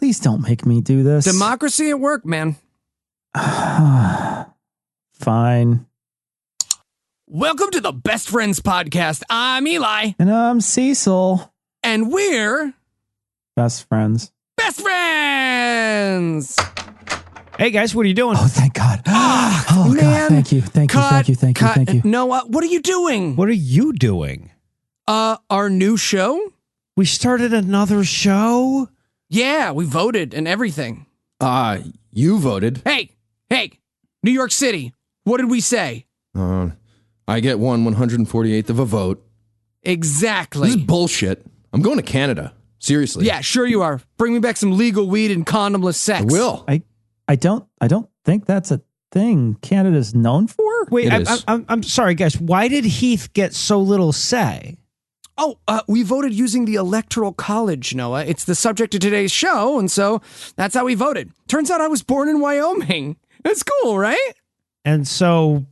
Please don't make me do this. Democracy at work, man. Fine. Welcome to the Best Friends Podcast. I'm Eli. And I'm Cecil. And we're... Best friends. Best Friends! Hey, guys, what are you doing? Oh, thank God. Oh, man. God. Thank you. Noah, what are you doing? What are you doing? Our new show? We started another show? Yeah, we voted and everything. You voted. Hey, New York City, what did we say? I get 1/148th of a vote. Exactly. This is bullshit. I'm going to Canada. Seriously. Yeah, sure you are. Bring me back some legal weed and condomless sex. I will. I don't think that's a thing Canada's known for. Wait, I'm sorry, guys. Why did Heath get so little say? Oh, we voted using the Electoral College, Noah. It's the subject of today's show, and so that's how we voted. Turns out I was born in Wyoming. That's cool, right? And so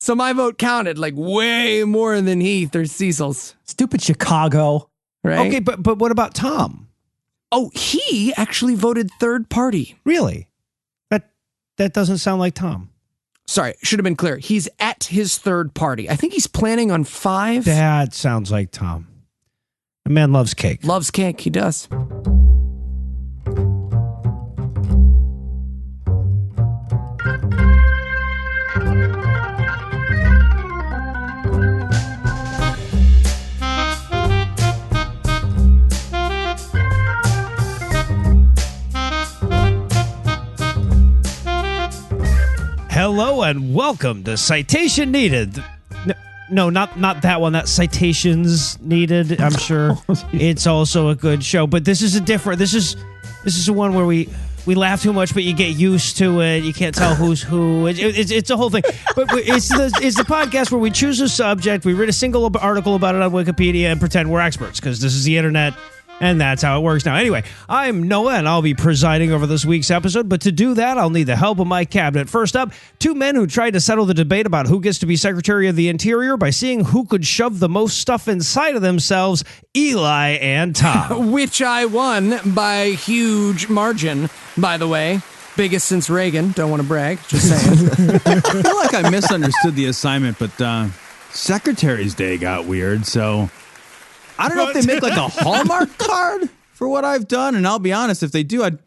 my vote counted like way more than Heath or Cecil's. Stupid Chicago. Right? Okay, but what about Tom? Oh, he actually voted third party. Really? That doesn't sound like Tom. Sorry, should have been clear. He's at his third party. I think he's planning on 5. That sounds like Tom. The man loves cake. Loves cake, he does. Hello and welcome to Citation Needed. No, not that one. That's Citations Needed. I'm sure it's also a good show, but this is a different. This is a one where we laugh too much, but you get used to it. You can't tell who's who. It's a whole thing. But it's the podcast where we choose a subject, we read a single article about it on Wikipedia, and pretend we're experts because this is the internet. And that's how it works now. Anyway, I'm Noah, and I'll be presiding over this week's episode. But to do that, I'll need the help of my cabinet. First up, 2 men who tried to settle the debate about who gets to be Secretary of the Interior by seeing who could shove the most stuff inside of themselves, Eli and Tom. Which I won by huge margin, by the way. Biggest since Reagan. Don't want to brag. Just saying. I feel like I misunderstood the assignment, but Secretary's Day got weird, so... I don't know if they make like a Hallmark card for what I've done, and I'll be honest, if they do, I'd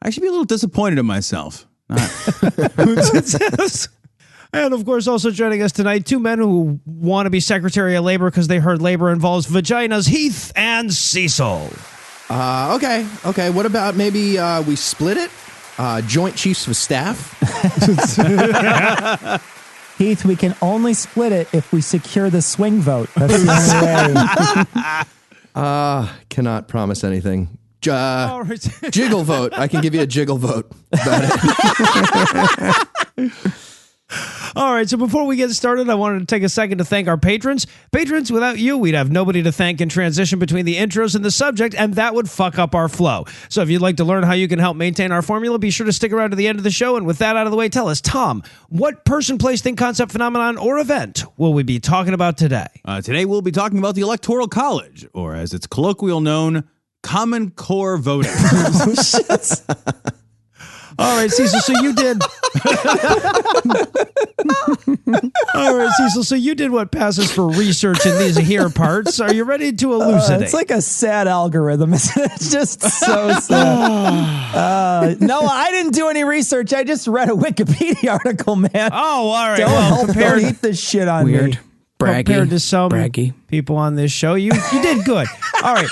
actually be a little disappointed in myself. And of course, also joining us tonight, 2 men who want to be Secretary of Labor because they heard labor involves vaginas, Heath and Cecil. Okay. What about maybe we split it? Joint Chiefs of Staff? Heath, we can only split it if we secure the swing vote. That's the only way. Cannot promise anything. Jiggle vote. I can give you a jiggle vote about it. All right, so before we get started, I wanted to take a second to thank our patrons. Patrons, without you, we'd have nobody to thank and transition between the intros and the subject, and that would fuck up our flow. So if you'd like to learn how you can help maintain our formula, be sure to stick around to the end of the show. And with that out of the way, tell us, Tom, what person, place, thing, concept, phenomenon, or event will we be talking about today? Today we'll be talking about the Electoral College, or as it's colloquial known, Common Core voting. All right, Cecil, so you did... All right, Cecil, so you did what passes for research in these here parts. Are you ready to elucidate? It's like a sad algorithm. It's just so sad. No, I didn't do any research. I just read a Wikipedia article, man. Oh, all right. Don't eat this shit on me. Braggy. Compared to some Braggy. people on this show, you did good. All right,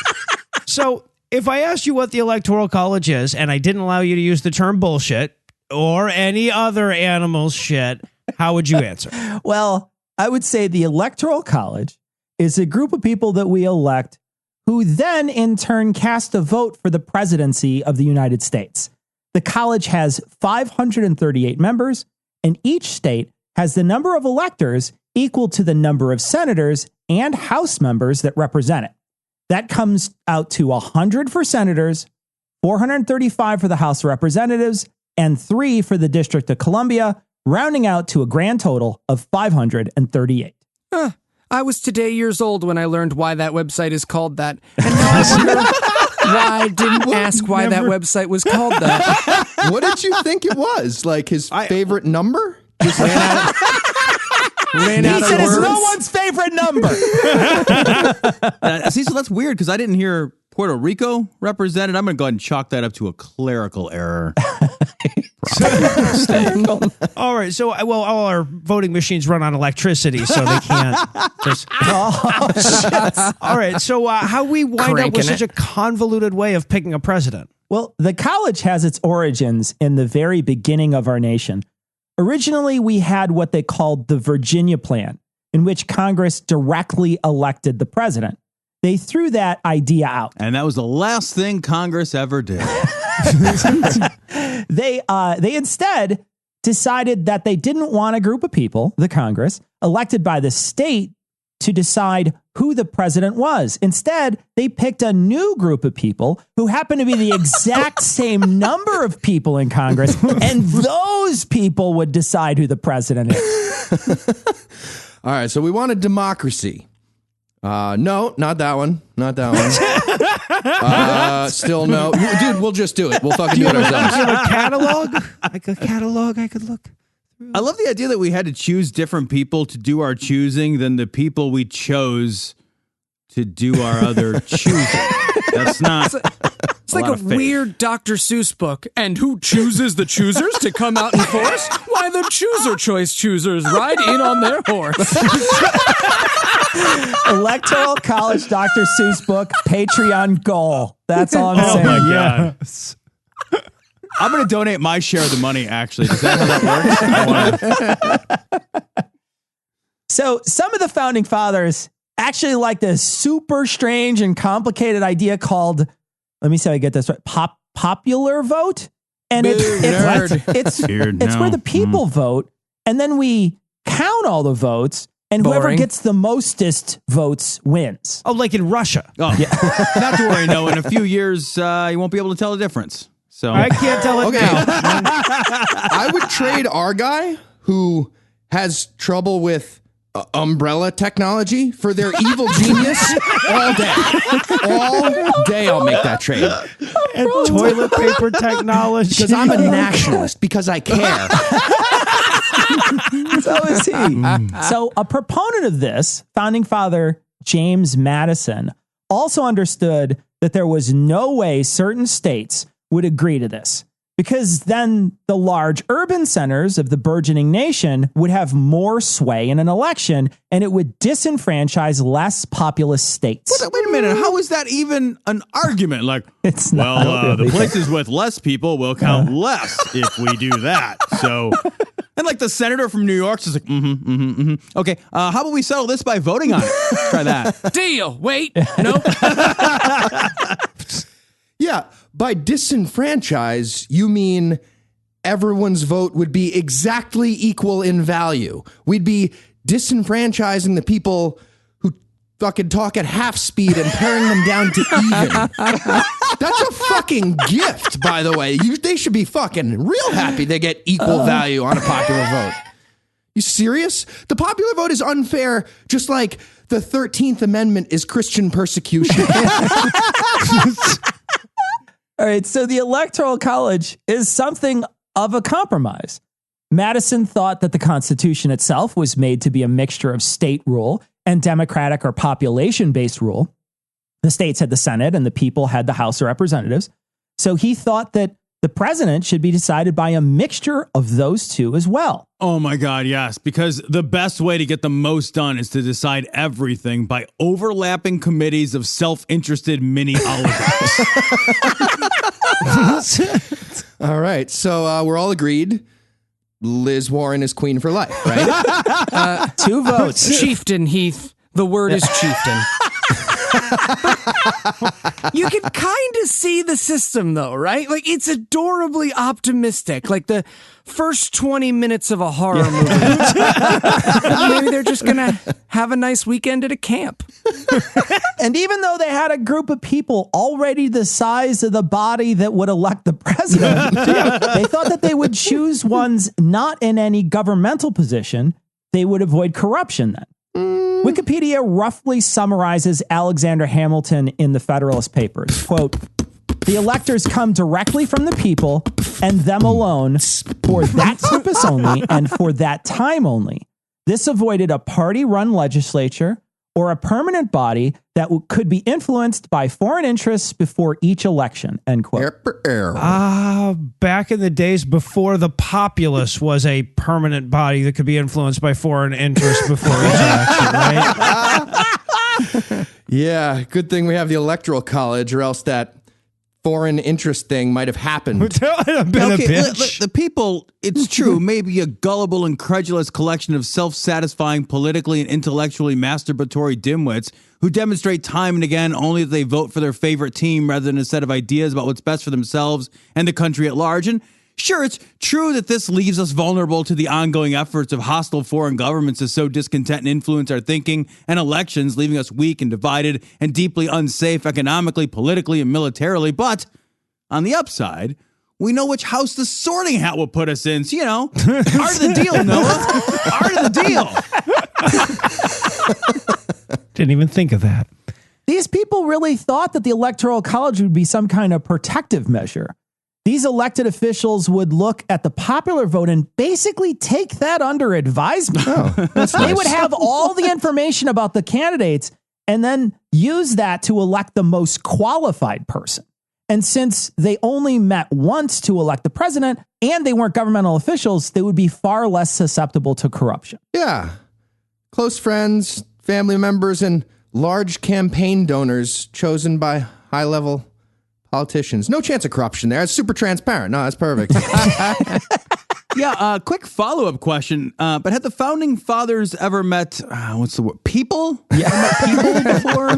so... if I asked you what the Electoral College is, and I didn't allow you to use the term bullshit or any other animal's shit, how would you answer? Well, I would say the Electoral College is a group of people that we elect who then in turn cast a vote for the presidency of the United States. The college has 538 members, and each state has the number of electors equal to the number of senators and House members that represent it. That comes out to 100 for senators, 435 for the House of Representatives, and 3 for the District of Columbia, rounding out to a grand total of 538. I was today years old when I learned why that website is called that. And now I wonder Why didn't ask why that website was called that? What did you think it was? Like his favorite number? Just ran out. He said it's no one's favorite number. See, so that's weird because I didn't hear Puerto Rico represented. I'm going to go ahead and chalk that up to a clerical error. All right. So, well, all our voting machines run on electricity, so they can't just. All right. So, how we wind up with such a convoluted way of picking a president? Well, the college has its origins in the very beginning of our nation. Originally, we had what they called the Virginia Plan, in which Congress directly elected the president. They threw that idea out. And that was the last thing Congress ever did. They instead decided that they didn't want a group of people, the Congress, elected by the state to decide who the president was. Instead, they picked a new group of people who happened to be the exact same number of people in Congress, and those people would decide who the president is. All right, so we wanted democracy. No, not that one. Not that one. Still no. Dude, we'll just do it. We'll fucking do it ourselves. Do you have a catalog? Like a catalog I could look? I love the idea that we had to choose different people to do our choosing than the people we chose to do our other choosing. That's not. It's like a weird Dr. Seuss book. And who chooses the choosers to come out in force? Why, the chooser choice choosers ride in on their horse. Electoral College Dr. Seuss book, Patreon goal. That's all I'm saying. Oh my God. Yes. I'm going to donate my share of the money, actually. Is that how that works? So some of the founding fathers actually liked this super strange and complicated idea called, let me see if I get this right, popular vote. And it's where the people vote, and then we count all the votes, and whoever gets the mostest votes wins. Oh, like in Russia. Oh, yeah. Not to worry, no. In a few years, you won't be able to tell the difference. So I can't tell it now. I would trade our guy who has trouble with umbrella technology for their evil genius all day. All day I'll make that trade. And toilet paper technology. Because I'm a nationalist, because I care. So is he. So a proponent of this, founding father James Madison, also understood that there was no way certain states would agree to this, because then the large urban centers of the burgeoning nation would have more sway in an election, and it would disenfranchise less populous states. Wait a minute. How is that even an argument? Like, it's not really. The places with less people will count less if we do that. So, and like the senator from New York's just like, Okay, how about we settle this by voting on it? Try that. Deal. Wait. Nope. Yeah, by disenfranchise, you mean everyone's vote would be exactly equal in value. We'd be disenfranchising the people who fucking talk at half speed and paring them down to even. That's a fucking gift, by the way. They should be fucking real happy they get equal value on a popular vote. You serious? The popular vote is unfair, just like the 13th Amendment is Christian persecution. All right, so the Electoral College is something of a compromise. Madison thought that the Constitution itself was made to be a mixture of state rule and democratic or population-based rule. The states had the Senate and the people had the House of Representatives. So he thought that the president should be decided by a mixture of those two as well. Oh my God, yes. Because the best way to get the most done is to decide everything by overlapping committees of self-interested mini oligarchs. All right. So we're all agreed. Liz Warren is queen for life, right? 2 votes. Chieftain Heath. The word is chieftain. You can kind of see the system, though, right? Like, it's adorably optimistic. Like the first 20 minutes of a horror movie. Maybe they're just going to have a nice weekend at a camp. And even though they had a group of people already the size of the body that would elect the president, they thought that they would choose ones not in any governmental position. They would avoid corruption then. Wikipedia roughly summarizes Alexander Hamilton in the Federalist Papers. Quote, the electors come directly from the people and them alone for that purpose only and for that time only. This avoided a party-run legislature or a permanent body that could be influenced by foreign interests before each election, end quote. Back in the days before the populace was a permanent body that could be influenced by foreign interests before each election, right? Yeah, good thing we have the Electoral College, or else that foreign interest thing might have happened. The people, it's true, may be a gullible, incredulous collection of self-satisfying, politically and intellectually masturbatory dimwits who demonstrate time and again only that they vote for their favorite team rather than a set of ideas about what's best for themselves and the country at large. And sure, it's true that this leaves us vulnerable to the ongoing efforts of hostile foreign governments to sow discontent and influence our thinking and elections, leaving us weak and divided and deeply unsafe economically, politically, and militarily. But on the upside, we know which house the Sorting Hat will put us in. So, you know, art of the deal, Noah. Art of the deal. Didn't even think of that. These people really thought that the Electoral College would be some kind of protective measure. These elected officials would look at the popular vote and basically take that under advisement. They would have all the information about the candidates and then use that to elect the most qualified person. And since they only met once to elect the president and they weren't governmental officials, they would be far less susceptible to corruption. Yeah. Close friends, family members, and large campaign donors chosen by high-level politicians. No chance of corruption there. It's super transparent. No, that's perfect. Yeah, quick follow-up question. But had the founding fathers ever met, what's the word, people? Yeah. Met people before?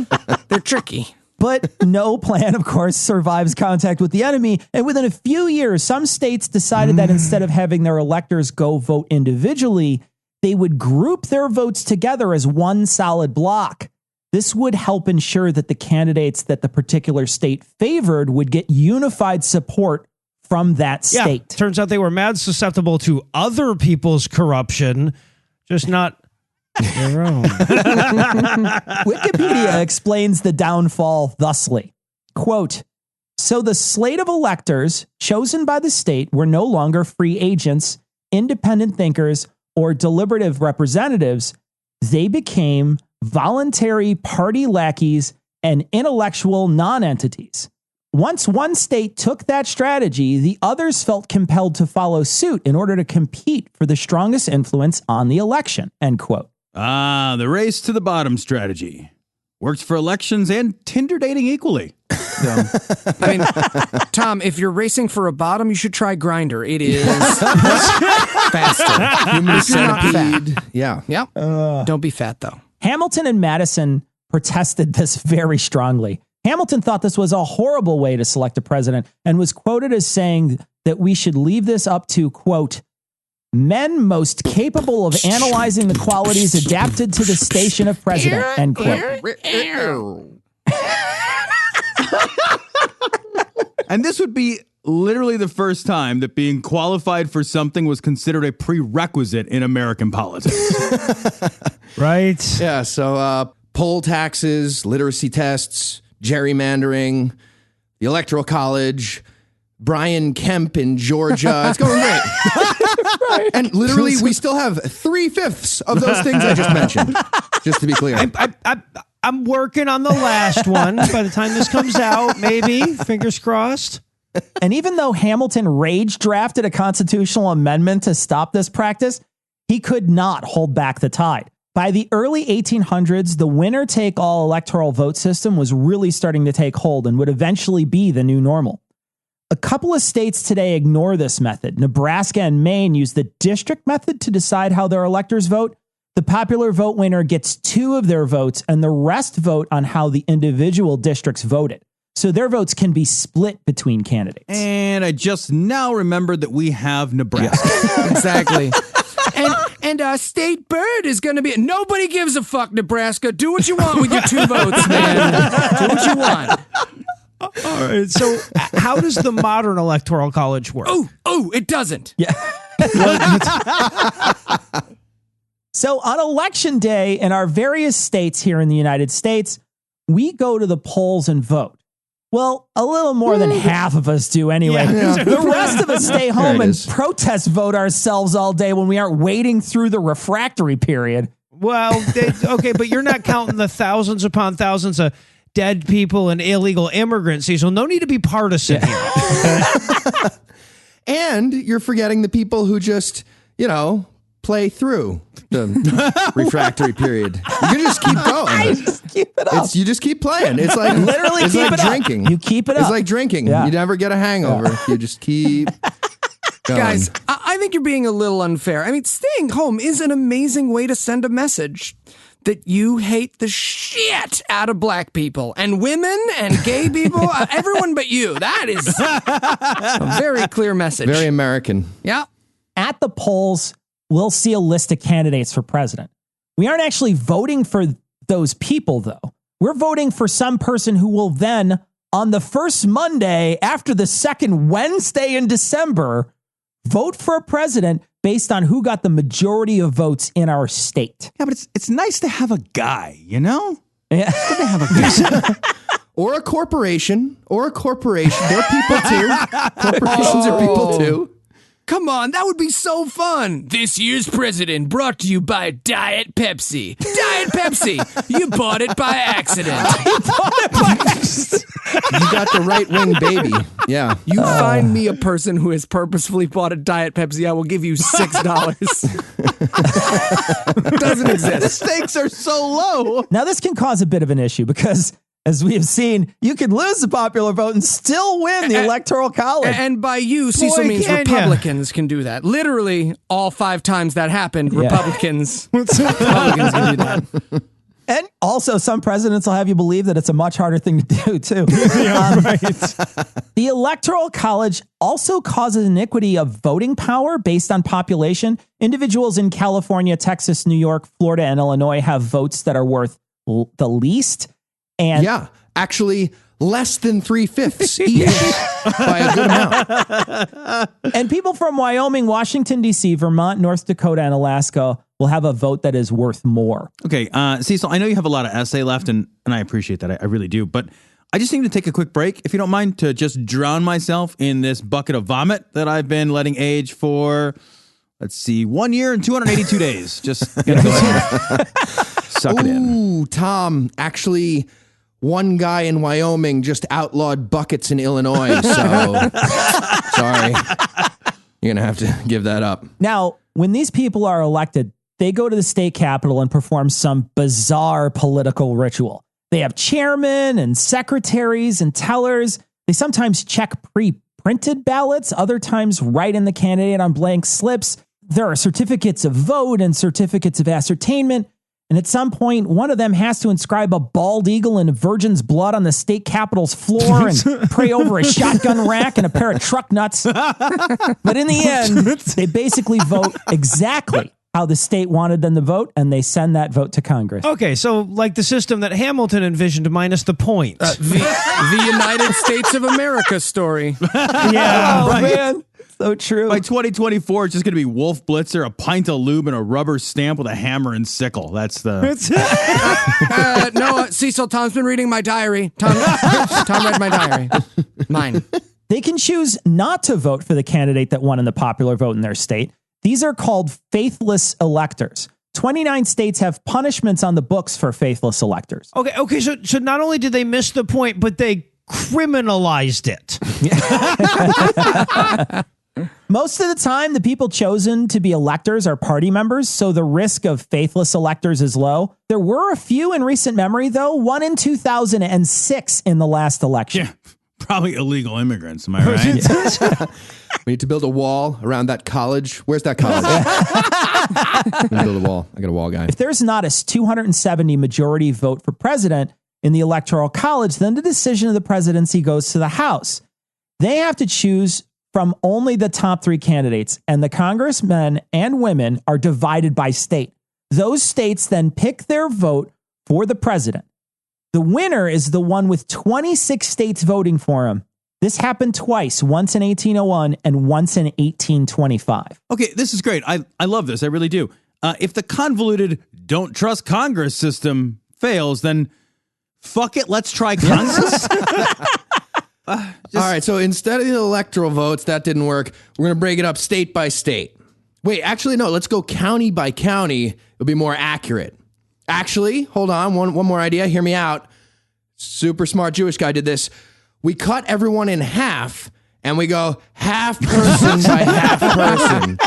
They're tricky. But no plan, of course, survives contact with the enemy. And within a few years, some states decided that instead of having their electors go vote individually, they would group their votes together as one solid block. This would help ensure that the candidates that the particular state favored would get unified support from that state. Yeah, turns out they were mad susceptible to other people's corruption, just not their own. Wikipedia explains the downfall thusly. Quote, so the slate of electors chosen by the state were no longer free agents, independent thinkers, or deliberative representatives. They became voluntary party lackeys and intellectual non-entities. Once one state took that strategy, the others felt compelled to follow suit in order to compete for the strongest influence on the election, end quote. The race to the bottom strategy. Works for elections and Tinder dating equally. So. I mean, Tom, if you're racing for a bottom, you should try Grindr. It is faster. Human If you're not fat. centipede. Yeah. Yep. Don't be fat, though. Hamilton and Madison protested this very strongly. Hamilton thought this was a horrible way to select a president and was quoted as saying that we should leave this up to, quote, men most capable of analyzing the qualities adapted to the station of president, end quote. And this would be literally the first time that being qualified for something was considered a prerequisite in American politics. Right? Yeah, so poll taxes, literacy tests, gerrymandering, the Electoral College, Brian Kemp in Georgia. It's going great. Right. And literally, we still have 3/5 of those things I just mentioned, just to be clear. I'm working on the last one. By the time this comes out, maybe, fingers crossed. And even though Hamilton rage drafted a constitutional amendment to stop this practice, he could not hold back the tide. By the early 1800s, the winner-take-all electoral vote system was really starting to take hold and would eventually be the new normal. A couple of states today ignore this method. Nebraska and Maine use the district method to decide how their electors vote. The popular vote winner gets 2 of their votes, and the rest vote on how the individual districts voted. So their votes can be split between candidates. And I just now remembered that we have Nebraska. Yeah. Exactly. And our state bird is going to be... Nobody gives a fuck, Nebraska. Do what you want with your 2 votes, man. Do what you want. All right. So how does the modern Electoral College work? Oh, it doesn't. Yeah. So on election day in our various states here in the United States, we go to the polls and vote. Well, a little more than half of us do anyway. Yeah. The rest of us stay home and is. protest vote ourselves all day when we aren't waiting through the refractory period. Well, okay, but you're not counting the thousands upon thousands of dead people and illegal immigrants, so no need to be partisan here. And you're forgetting the people who just, play through the refractory period. You can just keep going. Just keep it up. You just keep playing. It's like Literally it's keep like it up. drinking. You keep it up. It's like drinking. Yeah. You never get a hangover. You just keep going. Guys, I think you're being a little unfair. I mean, staying home is an amazing way to send a message that you hate the shit out of black people and women and gay people, everyone but you. That is a very clear message. Very American. Yeah. At the polls, we'll see a list of candidates for president. We aren't actually voting for those people, though. We're voting for some person who will then, on the first Monday after the second Wednesday in December, vote for a president based on who got the majority of votes in our state. Yeah, but it's nice to have a guy, you know? Yeah. It's good to have a guy. Or a corporation. They're people too. Corporations are people too. Come on, that would be so fun. This year's president brought to you by Diet Pepsi. Diet Pepsi. You bought it by accident. You got the right wing baby. Yeah. You find me a person who has purposefully bought a Diet Pepsi, I will give you $6. Doesn't The exist. stakes are so low. Now, this can cause a bit of an issue because, as we have seen, you can lose the popular vote and still win the Electoral College. And by you, Cecil means can ya? Republicans can do that. Literally, all 5 times that happened, Yeah. Republicans can do that. And also, some presidents will have you believe that it's a much harder thing to do, too. The Electoral College also causes iniquity of voting power based on population. Individuals in California, Texas, New York, Florida, and Illinois have votes that are worth the least. And Yeah. Actually, less than 3/5 each by a good amount. And people from Wyoming, Washington, D.C., Vermont, North Dakota, and Alaska will have a vote that is worth more. Okay, Cecil, I know you have a lot of essay left, and I appreciate that. I really do. But I just need to take a quick break, if you don't mind, to just drown myself in this bucket of vomit that I've been letting age for, 1 year and 282 days. Just gonna go ahead and suck it in. Ooh, Tom, actually, one guy in Wyoming just outlawed buckets in Illinois. So, sorry. You're going to have to give that up. Now, when these people are elected, they go to the state capitol and perform some bizarre political ritual. They have chairmen and secretaries and tellers. They sometimes check pre-printed ballots, other times write in the candidate on blank slips. There are certificates of vote and certificates of ascertainment. And at some point, one of them has to inscribe a bald eagle in virgin's blood on the state capitol's floor and pray over a shotgun rack and a pair of truck nuts. But in the end, they basically vote exactly how the state wanted them to vote, and they send that vote to Congress. Okay, so like the system that Hamilton envisioned minus the point. The United States of America story. Yeah, Oh, man. So true. By 2024, it's just going to be Wolf Blitzer, a pint of lube, and a rubber stamp with a hammer and sickle. That's the... No, Cecil, Tom's been reading my diary. Tom read my diary. Mine. They can choose not to vote for the candidate that won in the popular vote in their state. These are called faithless electors. 29 states have punishments on the books for faithless electors. Okay. So not only did they miss the point, but they criminalized it. Most of the time, the people chosen to be electors are party members, so the risk of faithless electors is low. There were a few in recent memory, though, one in 2006 in the last election. Yeah, probably illegal immigrants, am I right? We need to build a wall around that college. Where's that college? We need to build a wall. I got a wall guy. If there's not a 270 majority vote for president in the Electoral College, then the decision of the presidency goes to the House. They have to choose from only the top 3 candidates, and the congressmen and women are divided by state. Those states then pick their vote for the president. The winner is the one with 26 states voting for him. This happened twice, once in 1801 and once in 1825. Okay, this is great. I love this. I really do. If the convoluted don't trust Congress system fails, then fuck it, let's try Congress. All right, so instead of the electoral votes, that didn't work. We're going to break it up state by state. Wait, actually, no, let's go county by county. It'll be more accurate. Actually, hold on, one more idea. Hear me out. Super smart Jewish guy did this. We cut everyone in half, and we go half person by half person.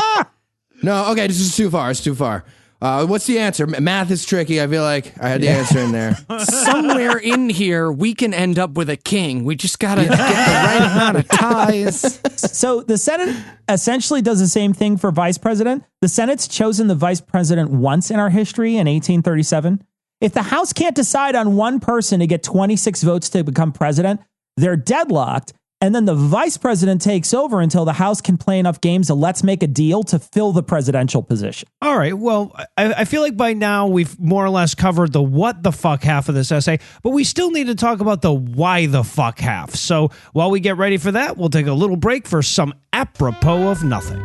No, okay, this is too far. It's too far. What's the answer? Math is tricky. I feel like I had the answer in there. Somewhere in here, we can end up with a king. We just got to get the right amount of ties. So the Senate essentially does the same thing for vice president. The Senate's chosen the vice president once in our history in 1837. If the House can't decide on one person to get 26 votes to become president, they're deadlocked. And then the vice president takes over until the House can play enough games of let's make a deal to fill the presidential position. All right. Well, I feel like by now we've more or less covered the what the fuck half of this essay, but we still need to talk about the why the fuck half. So while we get ready for that, we'll take a little break for some apropos of nothing.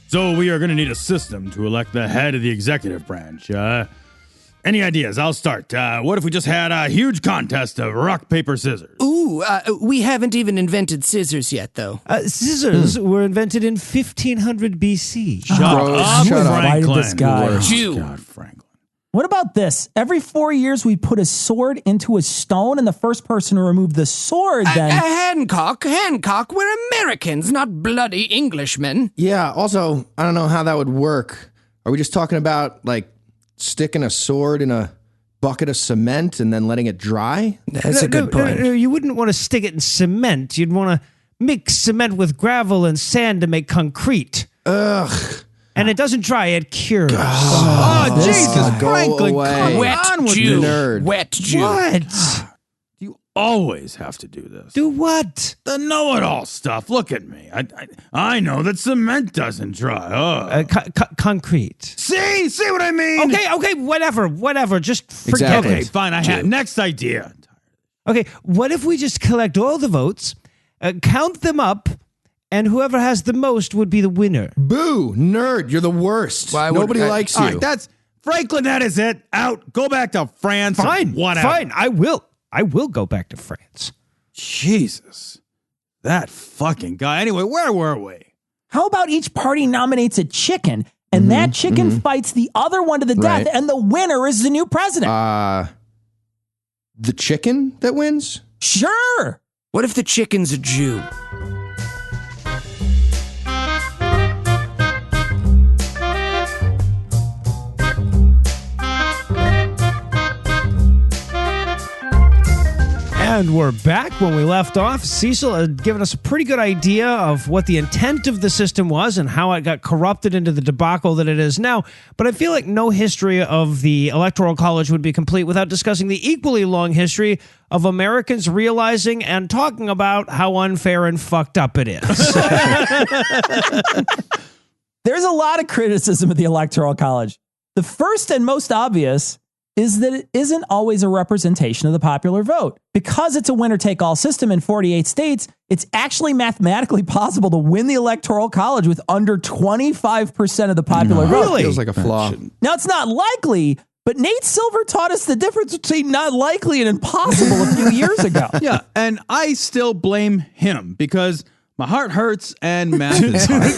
So we are going to need a system to elect the head of the executive branch. Any ideas? I'll start. What if we just had a huge contest of rock, paper, scissors? Ooh, we haven't even invented scissors yet, though. Scissors were invented in 1500 BC. Shut up, shut up. Why did Franklin. this guy? Jew. God, Franklin. What about this? Every 4 years, we put a sword into a stone, and the first person to remove the sword then... Hancock, we're Americans, not bloody Englishmen. Yeah, also, I don't know how that would work. Are we just talking about, like, sticking a sword in a bucket of cement and then letting it dry? That's a good point. No, you wouldn't want to stick it in cement. You'd want to mix cement with gravel and sand to make concrete. Ugh. And it doesn't dry, it cures. Oh, Jesus, Go Franklin, away. come Wet on with Jew. this. Nerd. Wet Jew. What? You always have to do this. Do what? The know-it-all stuff. Look at me. I know that cement doesn't dry. Concrete. See what I mean? Okay, whatever. Just forget Exactly. Okay, it. fine. I have next idea. Okay, what if we just collect all the votes, count them up, and whoever has the most would be the winner? Boo, nerd, you're the worst. Why would Nobody I- likes All you. right, that's Franklin. That is it. Out. Go back to France. Whatever. Fine, I will go back to France. Jesus, that fucking guy. Anyway, where were we? How about each party nominates a chicken, and that chicken fights the other one to the death, Right. and the winner is the new president? The chicken that wins? Sure. What if the chicken's a Jew? And we're back. When we left off, Cecil had given us a pretty good idea of what the intent of the system was and how it got corrupted into the debacle that it is now. But I feel like no history of the Electoral College would be complete without discussing the equally long history of Americans realizing and talking about how unfair and fucked up it is. There's a lot of criticism of the Electoral College. The first and most obvious is that it isn't always a representation of the popular vote. Because it's a winner-take-all system in 48 states, it's actually mathematically possible to win the Electoral College with under 25% of the popular vote. Really? Feels like a flaw. Now, it's not likely, but Nate Silver taught us the difference between not likely and impossible a few years ago. Yeah, and I still blame him because my heart hurts and math is hard.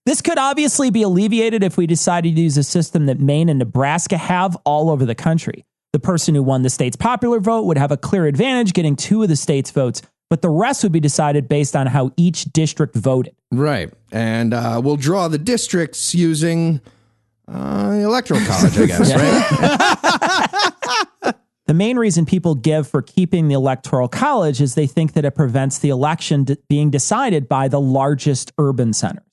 This could obviously be alleviated if we decided to use a system that Maine and Nebraska have all over the country. The person who won the state's popular vote would have a clear advantage getting 2 of the state's votes, but the rest would be decided based on how each district voted. Right. And we'll draw the districts using the Electoral College, I guess, right? The main reason people give for keeping the Electoral College is they think that it prevents the election being decided by the largest urban centers.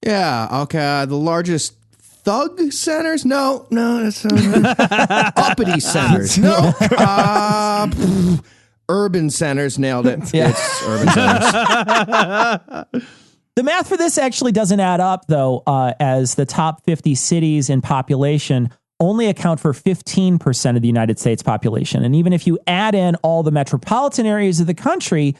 Yeah, okay. The largest thug centers? No, that's uppity centers. No. Urban centers. Nailed it. Yeah. It's urban centers. The math for this actually doesn't add up, though, as the top 50 cities in population only account for 15% of the United States population. And even if you add in all the metropolitan areas of the country,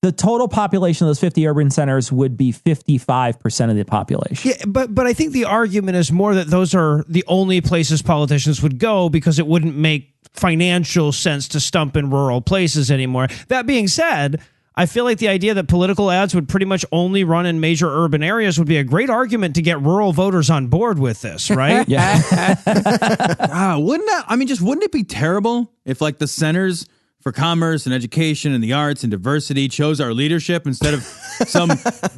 the total population of those 50 urban centers would be 55% of the population. Yeah, but I think the argument is more that those are the only places politicians would go because it wouldn't make financial sense to stump in rural places anymore. That being said, I feel like the idea that political ads would pretty much only run in major urban areas would be a great argument to get rural voters on board with this, right? Yeah. Wouldn't it be terrible if like the centers for commerce and education and the arts and diversity chose our leadership instead of some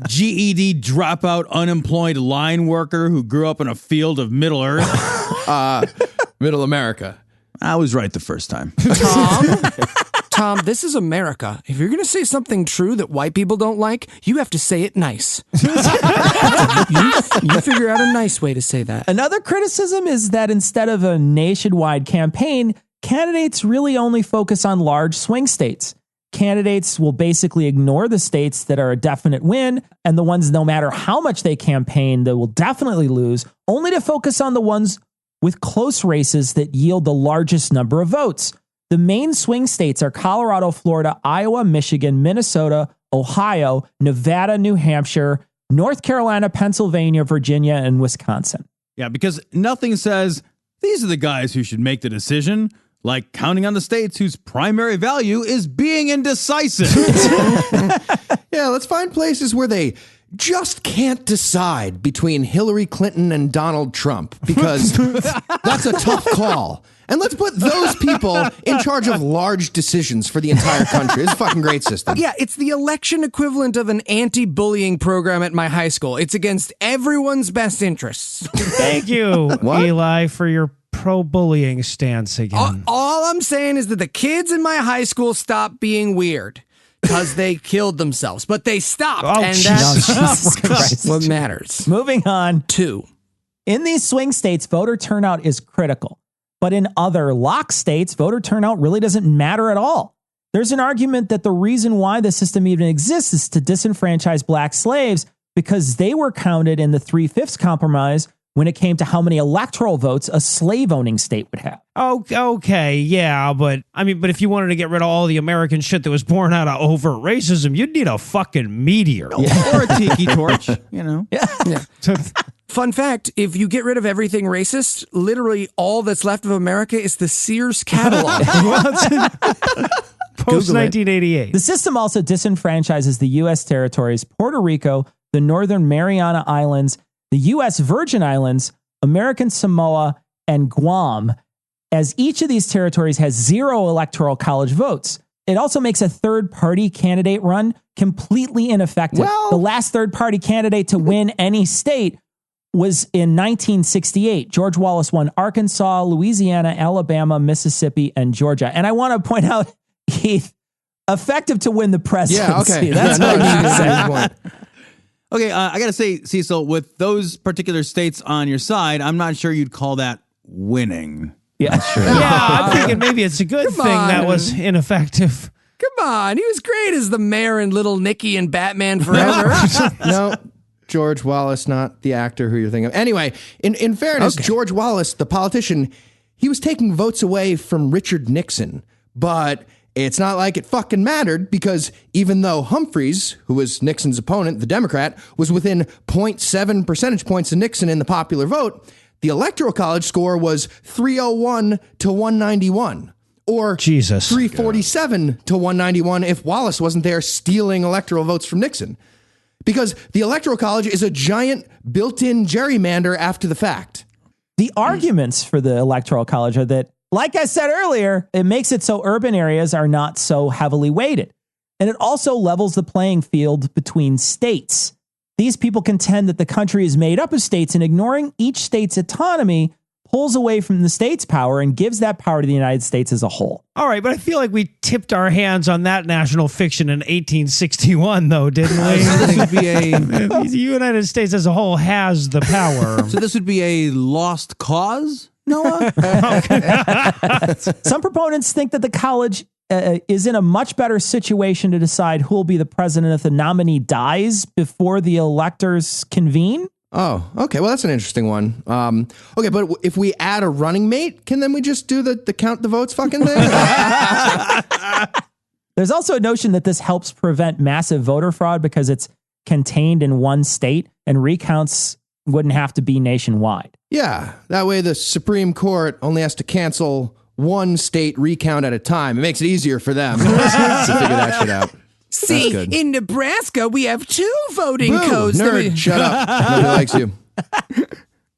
GED dropout unemployed line worker who grew up in a field of Middle Earth? Middle America. I was right the first time. Tom, this is America. If you're going to say something true that white people don't like, you have to say it nice. you figure out a nice way to say that. Another criticism is that instead of a nationwide campaign, candidates really only focus on large swing states. Candidates will basically ignore the states that are a definite win and the ones, no matter how much they campaign, that will definitely lose, only to focus on the ones with close races that yield the largest number of votes. The main swing states are Colorado, Florida, Iowa, Michigan, Minnesota, Ohio, Nevada, New Hampshire, North Carolina, Pennsylvania, Virginia, and Wisconsin. Yeah, because nothing says these are the guys who should make the decision, like counting on the states whose primary value is being indecisive. Yeah, let's find places where they just can't decide between Hillary Clinton and Donald Trump, because that's a tough call. And let's put those people in charge of large decisions for the entire country. It's a fucking great system. Yeah, it's the election equivalent of an anti-bullying program at my high school. It's against everyone's best interests. Thank you, Eli, for your pro-bullying stance again. All I'm saying is that the kids in my high school stopped being weird because they killed themselves. But they stopped, and that's what matters. Moving on. 2. In these swing states, voter turnout is critical. But in other lock states, voter turnout really doesn't matter at all. There's an argument that the reason why the system even exists is to disenfranchise black slaves because they were counted in the 3/5 compromise when it came to how many electoral votes a slave-owning state would have. Oh, okay, yeah, but if you wanted to get rid of all the American shit that was born out of overt racism, you'd need a fucking meteor. Or a tiki torch, you know. Yeah. Fun fact, if you get rid of everything racist, literally all that's left of America is the Sears catalog. Post-1988. The system also disenfranchises the U.S. territories, Puerto Rico, the Northern Mariana Islands, the U.S. Virgin Islands, American Samoa, and Guam, as each of these territories has 0 electoral college votes. It also makes a third-party candidate run completely ineffective. The last third-party candidate to win any state was in 1968. George Wallace won Arkansas, Louisiana, Alabama, Mississippi, and Georgia. And I want to point out, Heath, effective to win the presidency. Yeah, okay. That's what I need to say. Okay, I got to say, Cecil, with those particular states on your side, I'm not sure you'd call that winning. Yeah, sure. Yeah, I'm thinking maybe it's a good thing that was ineffective. Come on, he was great as the mayor in Little Nicky and Batman Forever. No, George Wallace, not the actor who you're thinking of. Anyway, in fairness, George Wallace, the politician, he was taking votes away from Richard Nixon. But it's not like it fucking mattered, because even though Humphreys, who was Nixon's opponent, the Democrat, was within 0.7 percentage points of Nixon in the popular vote, the Electoral College score was 301 to 191. Or 347 to 191 if Wallace wasn't there stealing electoral votes from Nixon. Because the Electoral College is a giant built-in gerrymander after the fact. The arguments for the Electoral College are that, like I said earlier, it makes it so urban areas are not so heavily weighted. And it also levels the playing field between states. These people contend that the country is made up of states, and ignoring each state's autonomy pulls away from the state's power and gives that power to the United States as a whole. All right, but I feel like we tipped our hands on that national fiction in 1861, though, didn't we? This would be The United States as a whole has the power. So this would be a lost cause, Noah? Some proponents think that the college is in a much better situation to decide who will be the president if the nominee dies before the electors convene. Oh, okay. Well, that's an interesting one. Okay, but if we add a running mate, can then we just do the count the votes fucking thing? There's also a notion that this helps prevent massive voter fraud because it's contained in one state and recounts wouldn't have to be nationwide. Yeah, that way the Supreme Court only has to cancel one state recount at a time. It makes it easier for them to figure that shit out. See, in Nebraska, we have 2 voting Boo, codes. nerd, shut up. Nobody likes you.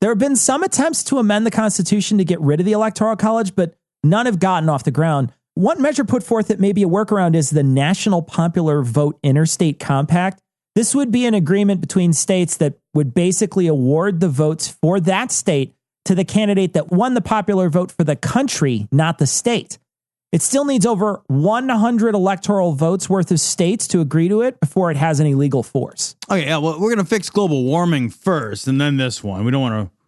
There have been some attempts to amend the Constitution to get rid of the Electoral College, but none have gotten off the ground. One measure put forth that may be a workaround is the National Popular Vote Interstate Compact. This would be an agreement between states that would basically award the votes for that state to the candidate that won the popular vote for the country, not the state. It still needs over 100 electoral votes worth of states to agree to it before it has any legal force. Okay, yeah, well, we're going to fix global warming first and then this one. We don't want to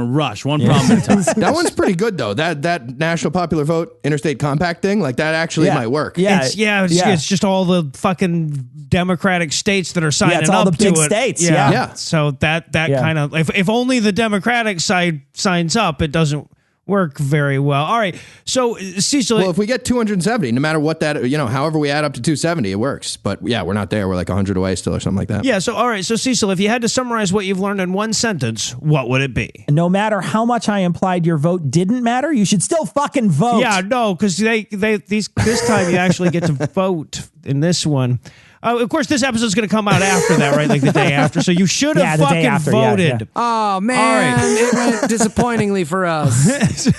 rush one problem at a time. That one's pretty good, though. That National Popular Vote Interstate Compact thing, like that actually might work. It's just all the fucking Democratic states that are signing it's all up the big to it. states. Yeah. So that kind of, if only the Democratic side signs up, it doesn't work very well. All right. So Cecil, Well, if we get 270, no matter what that, however we add up to 270, it works. But yeah, we're not there. We're like 100 away still or something like that. yeah. So all right. So Cecil, if you had to summarize what you've learned in one sentence, what would it be? No matter how much I implied your vote didn't matter, you should still fucking vote. Yeah, no, because this time you actually get to vote in this one. Of course, this episode's going to come out after that, right? Like the day after. So you should have fucking voted. Yeah. Oh, man. It went disappointingly for us.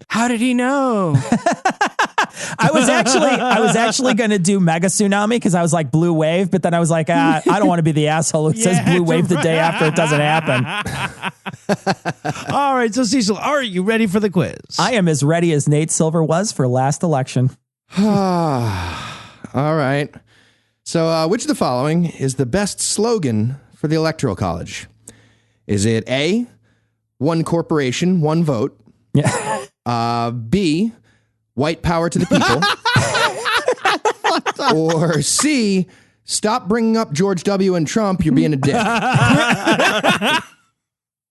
How did he know? I was actually going to do Mega Tsunami because I was like Blue Wave, but then I was like, I don't want to be the asshole who says Blue Wave the day after it doesn't happen. All right, so Cecil, are you ready for the quiz? I am as ready as Nate Silver was for last election. All right. So which of the following is the best slogan for the Electoral College? Is it A, one corporation, one vote? Yeah. B, white power to the people? Or C, stop bringing up George W. and Trump, you're being a dick.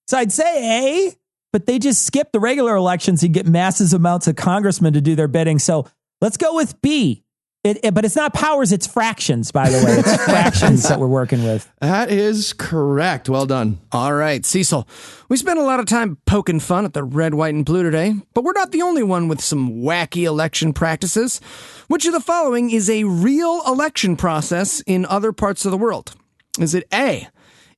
So I'd say A, but they just skip the regular elections and get massive amounts of congressmen to do their bidding. So let's go with B. But it's not powers, it's fractions, by the way. It's fractions that we're working with. That is correct. Well done. All right, Cecil. We spent a lot of time poking fun at the red, white, and blue today, but we're not the only one with some wacky election practices. Which of the following is a real election process in other parts of the world? Is it A,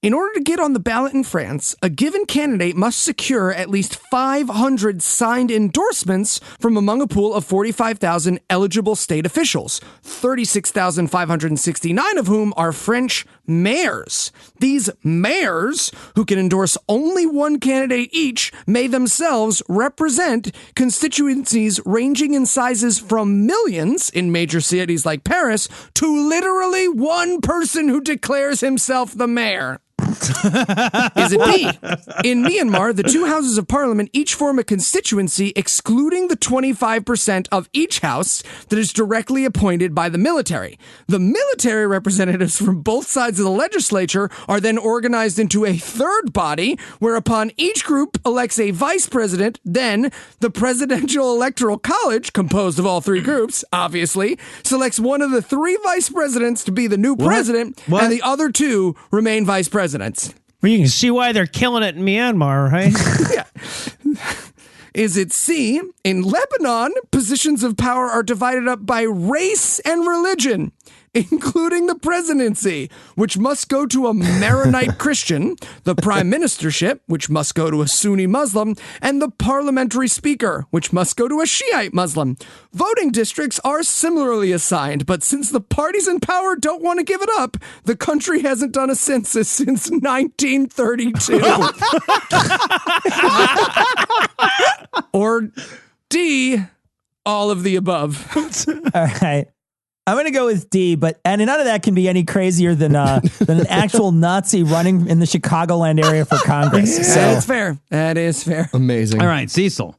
in order to get on the ballot in France, a given candidate must secure at least 500 signed endorsements from among a pool of 45,000 eligible state officials, 36,569 of whom are French mayors. These mayors, who can endorse only one candidate each, may themselves represent constituencies ranging in sizes from millions in major cities like Paris to literally one person who declares himself the mayor. Is it B? In Myanmar, the 2 houses of parliament each form a constituency excluding the 25% of each house that is directly appointed by the military. The military representatives from both sides of the legislature are then organized into a third body, whereupon each group elects a vice president. Then the Presidential Electoral College, composed of all 3 groups, obviously, selects one of the 3 vice presidents to be the new president, and the other 2 remain vice presidents. Well, you can see why they're killing it in Myanmar, right? Yeah. Is it C? In Lebanon, positions of power are divided up by race and religion, including the presidency, which must go to a Maronite Christian, the prime ministership, which must go to a Sunni Muslim, and the parliamentary speaker, which must go to a Shiite Muslim. Voting districts are similarly assigned, but since the parties in power don't want to give it up, the country hasn't done a census since 1932. Or D, all of the above. All right. I'm going to go with D, and none of that can be any crazier than an actual Nazi running in the Chicagoland area for Congress. So. That's fair. That is fair. Amazing. All right, Cecil.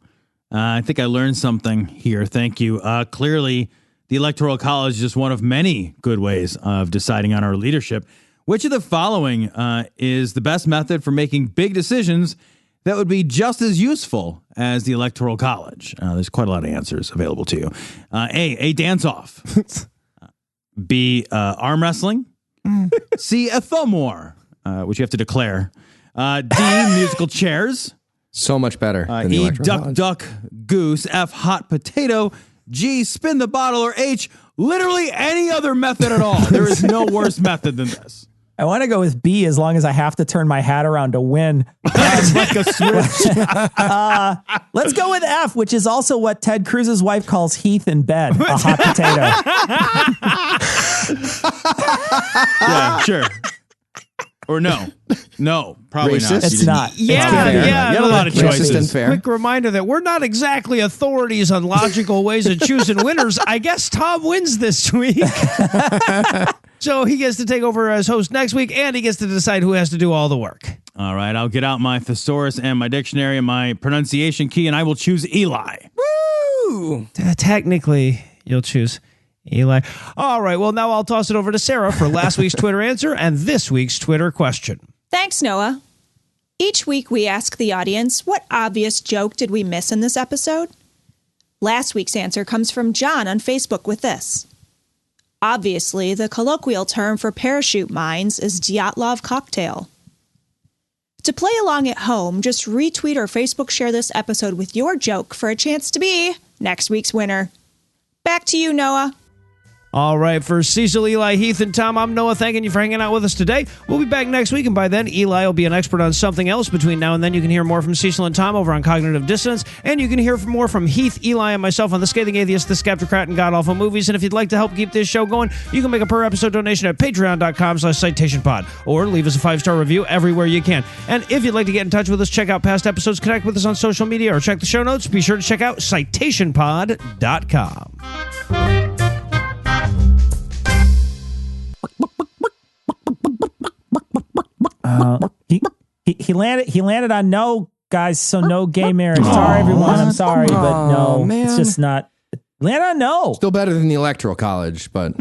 I think I learned something here. Thank you. Clearly, the Electoral College is just one of many good ways of deciding on our leadership. Which of the following is the best method for making big decisions that would be just as useful as the Electoral College? There's quite a lot of answers available to you. A dance-off. B, arm wrestling. C, a thumb war, which you have to declare. D, musical chairs. So much better than the E, Electoral duck, College. duck, goose. F, hot potato. G, spin the bottle. Or H, literally any other method at all. There is no worse method than this. I want to go with B as long as I have to turn my hat around to win. It's like a switch. Let's go with F, which is also what Ted Cruz's wife calls Heath in bed, a hot potato. Yeah, sure. Or no. No, probably Racist? not. It's not. Yeah, It's fair. yeah. You got a lot of Racist choices. and fair. Quick reminder that we're not exactly authorities on logical ways of choosing winners. I guess Tom wins this week. So he gets to take over as host next week, and he gets to decide who has to do all the work. All right, I'll get out my thesaurus and my dictionary and my pronunciation key, and I will choose Eli. Woo! Technically, you'll choose Eli. All right, well, now I'll toss it over to Sarah for last week's Twitter answer and this week's Twitter question. Thanks, Noah. Each week we ask the audience, what obvious joke did we miss in this episode? Last week's answer comes from John on Facebook with this. Obviously, the colloquial term for parachute mines is Dyatlov cocktail. To play along at home, just retweet or Facebook share this episode with your joke for a chance to be next week's winner. Back to you, Noah. All right, for Cecil, Eli, Heath, and Tom, I'm Noah, thanking you for hanging out with us today. We'll be back next week, and by then, Eli will be an expert on something else. Between now and then, you can hear more from Cecil and Tom over on Cognitive Dissonance, and you can hear more from Heath, Eli, and myself on The Scathing Atheist, The Skeptocrat, and God Awful Movies. And if you'd like to help keep this show going, you can make a per-episode donation at patreon.com/citationpod, or leave us a 5-star review everywhere you can. And if you'd like to get in touch with us, check out past episodes, connect with us on social media, or check the show notes, be sure to check out citationpod.com. He landed on no, guys, so no gay marriage. Sorry, everyone. I'm sorry, but no. man. It's just not. Landed on no. Still better than the Electoral College, but